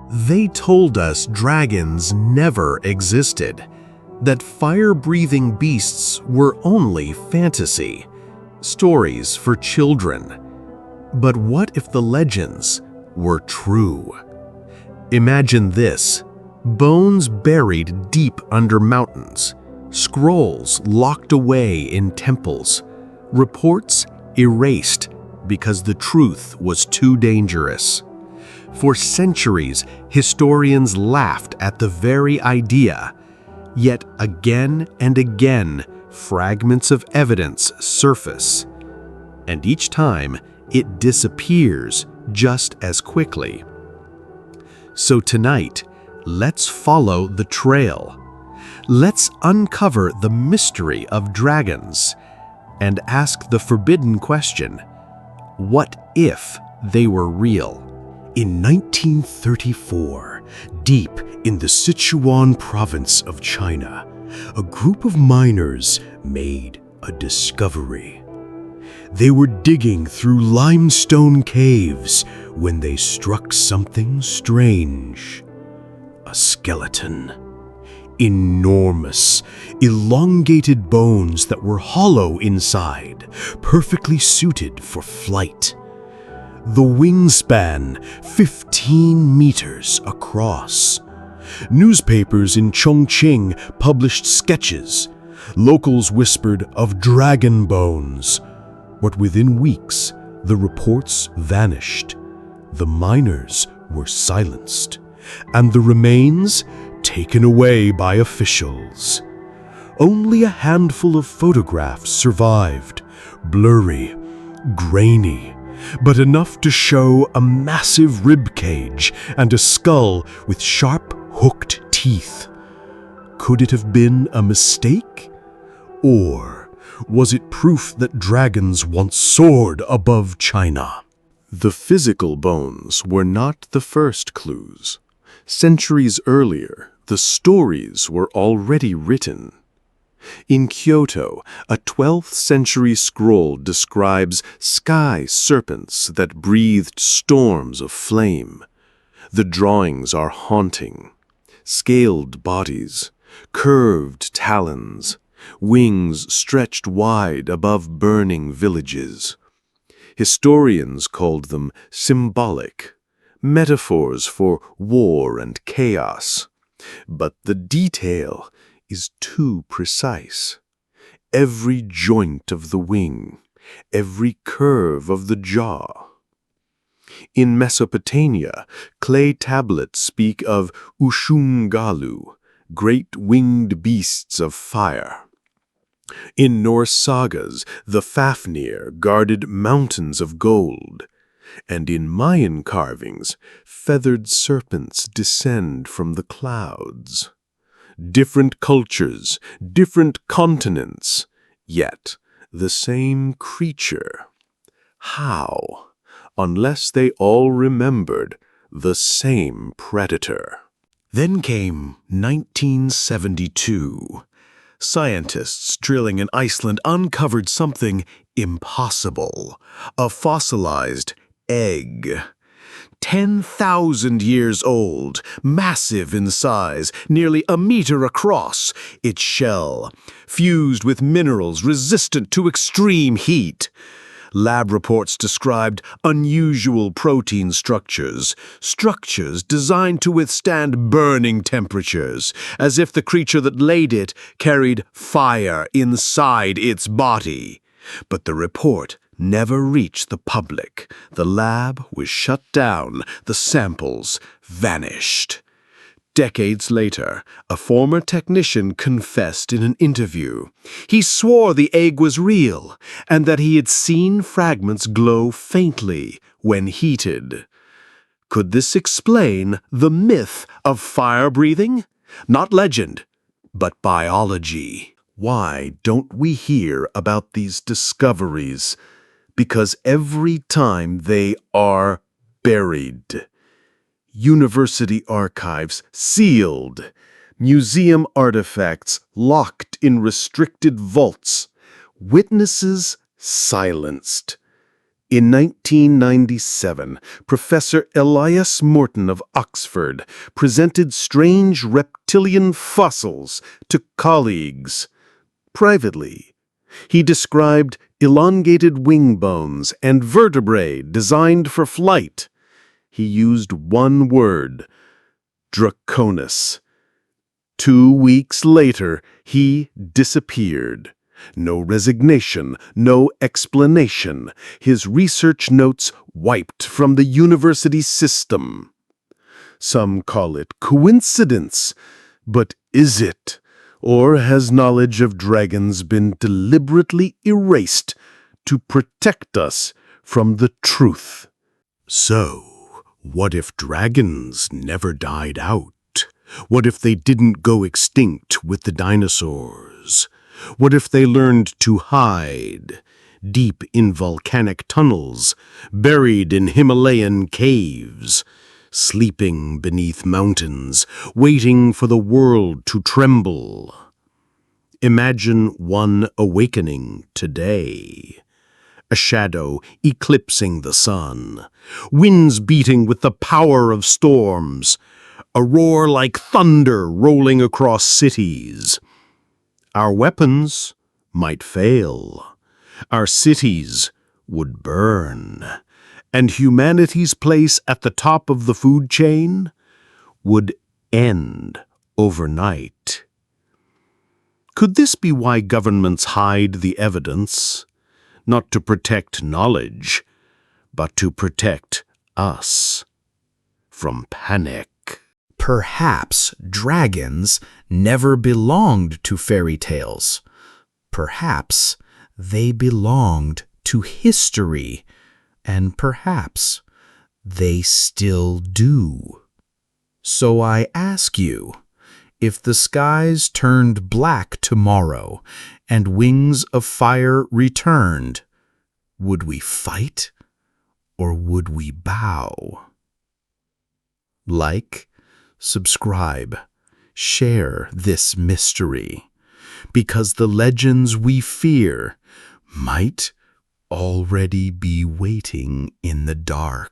They told us dragons never existed, that fire-breathing beasts were only fantasy, stories for children. But what if the legends were true? Imagine this: bones buried deep under mountains, scrolls locked away in temples, reports erased because the truth was too dangerous. For centuries, historians laughed at the very idea, yet again and again, fragments of evidence surface, and each time it disappears just as quickly. So tonight, let's follow the trail. Let's uncover the mystery of dragons and ask the forbidden question: what if they were real? In 1934, deep in the Sichuan province of China, a group of miners made a discovery. They were digging through limestone caves when they struck something strange. A skeleton. Enormous, elongated bones that were hollow inside, perfectly suited for flight. The wingspan, 15 meters across. Newspapers in Chongqing published sketches. Locals whispered of dragon bones. But within weeks, the reports vanished. The miners were silenced, and the remains taken away by officials. Only a handful of photographs survived, blurry, grainy, but enough to show a massive rib cage and a skull with sharp, hooked teeth. Could it have been a mistake? Or was it proof that dragons once soared above China? The physical bones were not the first clues. Centuries earlier, the stories were already written. In Kyoto, a 12th century scroll describes sky serpents that breathed storms of flame. The drawings are haunting. Scaled bodies, curved talons, wings stretched wide above burning villages. Historians called them symbolic, metaphors for war and chaos. But the detail is too precise. Every joint of the wing, every curve of the jaw. In Mesopotamia, clay tablets speak of Ushungalu, great winged beasts of fire. In Norse sagas, the Fafnir guarded mountains of gold, and in Mayan carvings, feathered serpents descend from the clouds. Different cultures, different continents, yet the same creature. How? Unless they all remembered the same predator. Then came 1972. Scientists drilling in Iceland uncovered something impossible: a fossilized egg. 10,000 years old, massive in size, nearly a meter across, its shell fused with minerals resistant to extreme heat. Lab reports described unusual protein structures designed to withstand burning temperatures, as if the creature that laid it carried fire inside its body. But the report never reached the public. The lab was shut down. The samples vanished. Decades later, a former technician confessed in an interview. He swore the egg was real and that he had seen fragments glow faintly when heated. Could this explain the myth of fire breathing? Not legend, but biology. Why don't we hear about these discoveries? Because every time they are buried. University archives sealed, museum artifacts locked in restricted vaults, witnesses silenced. In 1997, Professor Elias Morton of Oxford presented strange reptilian fossils to colleagues. Privately, he described elongated wing bones and vertebrae designed for flight. He used one word: draconis. 2 weeks later, he disappeared. No resignation, no explanation. His research notes wiped from the university system. Some call it coincidence, but is it? Or has knowledge of dragons been deliberately erased to protect us from the truth? So, what if dragons never died out? What if they didn't go extinct with the dinosaurs? What if they learned to hide, deep in volcanic tunnels, buried in Himalayan caves, sleeping beneath mountains, waiting for the world to tremble? Imagine one awakening today. A shadow eclipsing the sun, winds beating with the power of storms, a roar like thunder rolling across cities. Our weapons might fail, our cities would burn, and humanity's place at the top of the food chain would end overnight. Could this be why governments hide the evidence? Not to protect knowledge, but to protect us from panic. Perhaps dragons never belonged to fairy tales. Perhaps they belonged to history, and perhaps they still do. So I ask you, if the skies turned black tomorrow and wings of fire returned, would we fight or would we bow? Like, subscribe, share this mystery, because the legends we fear might already be waiting in the dark.